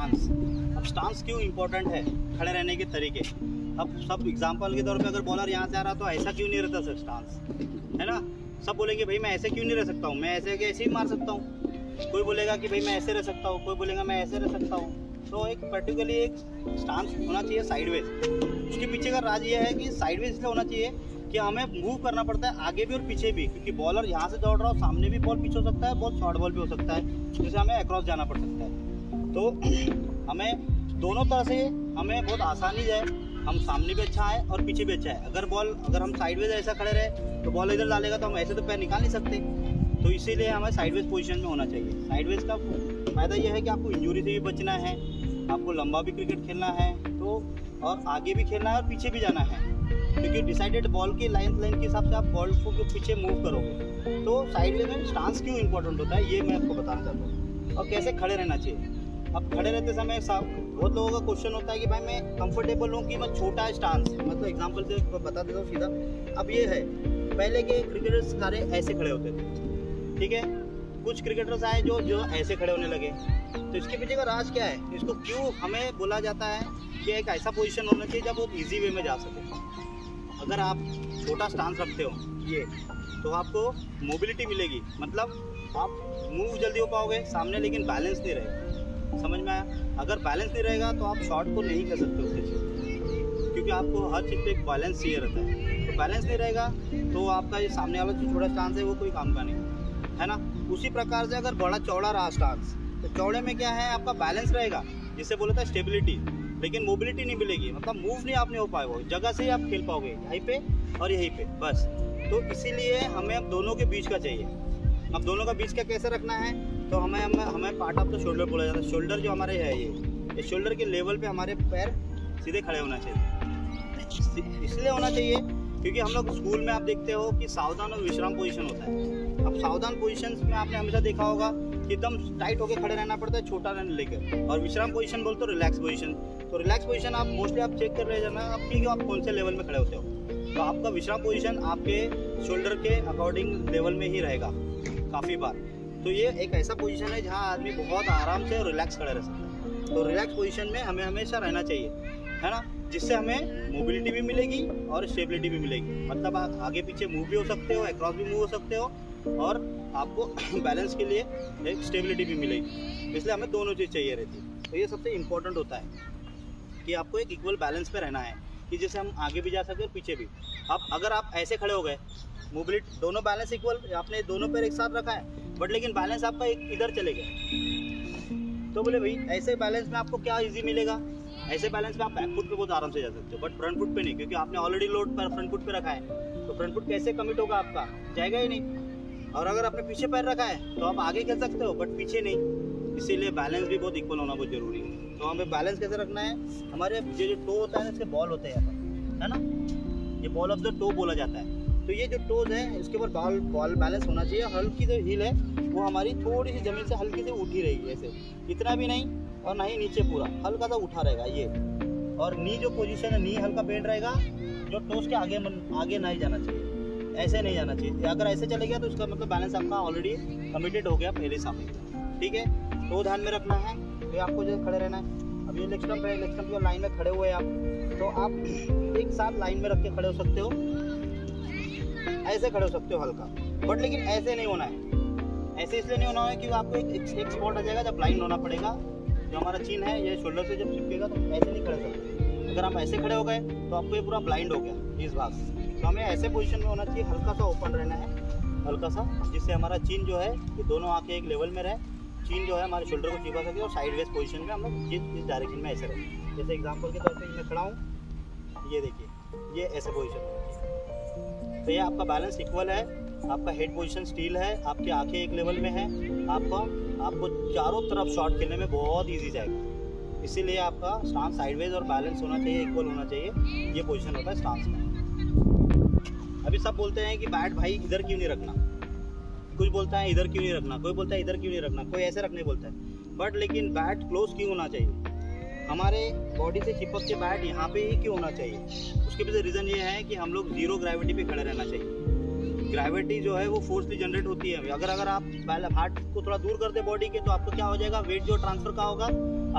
Stance. अब stance क्यों important है, खड़े रहने के तरीके। अब सब एग्जांपल के तौर पे अगर बॉलर यहाँ से आ रहा तो ऐसा क्यों नहीं रहता सर स्टांस, है ना। सब बोलेंगे भाई मैं ऐसे क्यों नहीं रह सकता हूँ, मैं ऐसे के ऐसे ही मार सकता हूँ। कोई बोलेगा कि भाई मैं ऐसे रह सकता हूँ, कोई बोलेगा मैं ऐसे रह सकता हूँ। तो एक पर्टिकुलरली एक स्टांस होना चाहिए साइडवेज। उसके पीछे का राज ये है कि साइडवेज इसलिए होना चाहिए कि हमें मूव करना पड़ता है आगे भी और पीछे भी, क्योंकि बॉलर यहाँ से दौड़ रहा हो, सामने भी बॉल पीछे हो सकता है, बहुत शॉर्ट बॉल भी हो सकता है, जिससे हमें अक्रॉस जाना पड़ सकता है। तो हमें दोनों तरह से हमें बहुत आसानी है, हम सामने भी अच्छा है और पीछे भी अच्छा है। अगर हम साइडवेज ऐसा खड़े रहे तो बॉल इधर डालेगा तो हम ऐसे तो पैर निकाल नहीं सकते। तो इसीलिए हमें साइडवेज पोजीशन में होना चाहिए। साइडवेज का फ़ायदा यह है कि आपको इंजरी से भी बचना है, आपको लंबा भी क्रिकेट खेलना है, तो और आगे भी खेलना है और पीछे भी जाना है, क्योंकि डिसाइडेड बॉल की लाइन के हिसाब से आप बॉल को पीछे मूव करोगे। तो साइडवेज में स्टांस क्यों इंपॉर्टेंट होता है ये मैं आपको बताना चाहता हूँ, और कैसे खड़े रहना चाहिए। अब खड़े रहते समय बहुत लोगों का क्वेश्चन होता है कि भाई मैं कंफर्टेबल हूँ कि मैं छोटा है स्टांस, मतलब एग्जांपल से बता देता हूँ सीधा। अब ये है, पहले के क्रिकेटर्स सारे ऐसे खड़े होते थे, ठीक है। कुछ क्रिकेटर्स आए जो ऐसे खड़े होने लगे। तो इसके पीछे का राज क्या है, इसको क्यों हमें बोला जाता है कि एक ऐसा पोजीशन होना चाहिए जब वो इजी वे में जा सके। अगर आप छोटा स्टांस रखते हो ये, तो आपको मोबिलिटी मिलेगी, मतलब आप मूव जल्दी हो पाओगे सामने, लेकिन बैलेंस नहीं रहेगा। समझ में आया। अगर बैलेंस नहीं रहेगा तो आप शॉट को नहीं कर सकते उससे, क्योंकि आपको हर चीज़ पे एक बैलेंस चाहिए रहता है। तो बैलेंस नहीं रहेगा तो आपका ये सामने वाला जो छोटा स्टांस है वो कोई काम का नहीं, है ना। उसी प्रकार से अगर बड़ा चौड़ा रहा स्टांस, तो चौड़े में क्या है, आपका बैलेंस रहेगा, जिससे बोलता है स्टेबिलिटी, लेकिन मोबिलिटी नहीं मिलेगी, मतलब मूव नहीं आप नहीं हो पाएगा, जगह से ही आप खेल पाओगे, यहीं पे और यहीं पे बस। तो इसीलिए हमें अब दोनों के बीच का चाहिए। अब दोनों का बीच का कैसे रखना है, तो हमें पार्ट ऑफ द शोल्डर बोला जाता है। शोल्डर जो हमारे है ये शोल्डर के लेवल पे हमारे पैर सीधे खड़े होना चाहिए। इसलिए होना चाहिए क्योंकि हम लोग स्कूल में आप देखते हो कि सावधान और विश्राम पोजीशन होता है। अब सावधान पोजीशन में आपने हमेशा देखा होगा कि एकदम टाइट होकर खड़े रहना पड़ता है, छोटा रहने लेकर, और विश्राम पोजीशन बोलते हो रिलैक्स पोजीशन। तो रिलैक्स पोजीशन आप मोस्टली आप चेक कर रहे जाना आपकी, आप कौन से लेवल में खड़े होते हो। तो आपका विश्राम पोजीशन आपके शोल्डर के अकॉर्डिंग लेवल में ही रहेगा काफ़ी बार। तो ये एक ऐसा पोजीशन है जहाँ आदमी बहुत आराम से और रिलैक्स खड़ा रह सकता है। तो रिलैक्स पोजीशन में हमें हमेशा रहना चाहिए, है ना, जिससे हमें मोबिलिटी भी मिलेगी और स्टेबिलिटी भी मिलेगी। मतलब आप आगे पीछे मूव भी हो सकते हो, अक्रॉस भी मूव हो सकते हो, और आपको बैलेंस के लिए एक स्टेबिलिटी भी मिलेगी। इसलिए हमें दोनों चीज़ चाहिए रहती है। तो ये सबसे इम्पोर्टेंट होता है कि आपको एक इक्वल बैलेंस पे रहना है, कि जैसे हम आगे भी जा सकें और पीछे भी। अब अगर आप ऐसे खड़े हो गए, मोबिलिटी दोनों बैलेंस इक्वल, आपने दोनों पैर एक साथ रखा है, बट लेकिन बैलेंस आपका एक इधर चले गया, तो बोले भाई ऐसे बैलेंस में आपको क्या इजी मिलेगा। ऐसे बैलेंस में आप बैक फुट पे बहुत आराम से जा सकते हो, बट फ्रंट फुट पे नहीं, क्योंकि आपने ऑलरेडी लोड पर फ्रंट फुट पे रखा है। तो फ्रंट फुट कैसे कमिट होगा, आपका जाएगा ही नहीं। और अगर आपने पीछे पैर रखा है तो आप आगे खेल सकते हो, बट पीछे नहीं। इसीलिए बैलेंस भी बहुत इक्वल होना बहुत जरूरी है। तो हमें बैलेंस कैसे रखना है, हमारे जो टो होता है ना, इसके बॉल होते हैं, है ना, ये बॉल ऑफ द टो बोला जाता है। तो ये जो टोज है इसके ऊपर बॉल बैलेंस होना चाहिए। हल्की जो हील है वो हमारी थोड़ी सी ज़मीन से हल्की से उठी रहेगी, ऐसे, इतना भी नहीं और ना ही नीचे, पूरा हल्का सा उठा रहेगा ये। और नी जो पोजीशन है, नी हल्का बेंड रहेगा, जो टोज के आगे नहीं जाना चाहिए, ऐसे नहीं जाना चाहिए। अगर ऐसे चले गया तो इसका मतलब बैलेंस आपका ऑलरेडी कमिटेड हो गया पहले सामने, ठीक है। तो ध्यान में रखना है। तो आपको जो खड़े रहना है। अब ये लेग स्टंप है, लेग स्टंप की लाइन में खड़े हुए हैं आप, तो आप एक साथ लाइन में रख के खड़े हो सकते हो, ऐसे खड़े हो सकते हो हल्का, बट लेकिन ऐसे नहीं होना है। ऐसे इसलिए नहीं होना है कि आपको एक स्पॉट आ जाएगा जब ब्लाइंड होना पड़ेगा। जो हमारा चिन है ये शोल्डर से जब चिपकेगा तो ऐसे नहीं खड़े सकते। अगर हम ऐसे खड़े हो गए तो आपको ये पूरा ब्लाइंड हो गया इस भाग से। तो हमें ऐसे पोजीशन में होना चाहिए, हल्का सा ओपन रहना है, हल्का सा, जिससे हमारा चिन जो है ये दोनों आंखें एक लेवल में रहे, चिन जो है हमारे शोल्डर को चिपका सके, और साइडवेज पोजीशन में हम लोग इस डायरेक्शन में ऐसे रहे। जैसे एग्जांपल के तौर पे मैं खड़ा हूँ, ये देखिए, ये ऐसे पोजीशन। तो ये आपका बैलेंस इक्वल है, आपका हेड पोजीशन स्टील है, आपकी आंखें एक लेवल में है, आपको चारों तरफ शॉट खेलने में बहुत इजी जाएगा। इसीलिए आपका स्टांस साइडवेज और बैलेंस होना चाहिए, इक्वल होना चाहिए। ये पोजीशन होता है स्टांस का। अभी सब बोलते हैं कि बैट भाई इधर क्यों नहीं रखना, कुछ बोलता है इधर क्यों नहीं रखना, कोई बोलता है इधर क्यों नहीं रखना, कोई ऐसे रखने बोलता है। बट लेकिन बैट क्लोज क्यों होना चाहिए, हमारे बॉडी से चिपक के बैट यहाँ पे ही क्यों होना चाहिए। उसके पीछे रीज़न ये है कि हम लोग जीरो ग्रेविटी पे खड़े रहना चाहिए। ग्रेविटी जो है वो फोर्सली जनरेट होती है। अगर आप हार्ट को थोड़ा दूर कर दे बॉडी के, तो आपको क्या हो जाएगा, वेट जो ट्रांसफर का होगा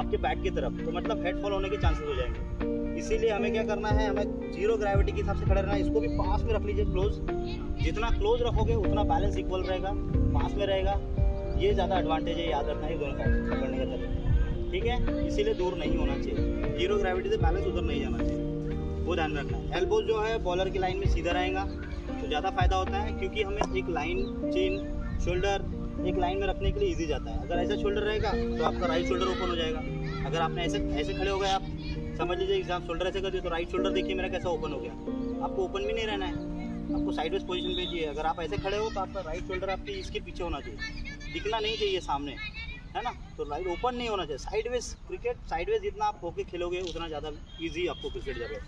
आपके बैक की तरफ, तो मतलब हेड फॉल होने के चांसेस हो जाएंगे। इसीलिए हमें क्या करना है, हमें जीरो ग्रेविटी के हिसाब से खड़े रहना है। इसको भी पास में रख लीजिए, क्लोज, जितना क्लोज रखोगे उतना बैलेंस इक्वल रहेगा, पास में रहेगा। ये ज़्यादा एडवांटेज है, याद रखना है दोनों का पकड़ने का तरीका, ठीक है। इसीलिए दूर नहीं होना चाहिए, जीरो ग्रेविटी से बैलेंस उधर नहीं जाना चाहिए, वो ध्यान रखना है। एल्बो जो है बॉलर की लाइन में सीधा रहेगा तो ज़्यादा फायदा होता है, क्योंकि हमें एक लाइन, चिन, शोल्डर एक लाइन में रखने के लिए इजी जाता है। अगर ऐसा शोल्डर रहेगा तो आपका राइट शोल्डर ओपन हो जाएगा। अगर आपने ऐसे खड़े हो गए, आप समझ लीजिए एग्जाम शोल्डर ऐसे कर दिए, तो राइट शोल्डर देखिए मेरा कैसा ओपन हो गया। आपको ओपन भी नहीं रहना है, आपको साइडवेज पोजीशन पे चाहिए। अगर आप ऐसे खड़े हो तो आपका राइट शोल्डर आपकी इसके पीछे होना चाहिए, दिखना नहीं चाहिए सामने, है ना। तो राइट ओपन नहीं होना चाहिए। साइडवेज क्रिकेट, साइडवेज जितना आप होके खेलोगे उतना ज़्यादा ईजी आपको क्रिकेट जाएगा।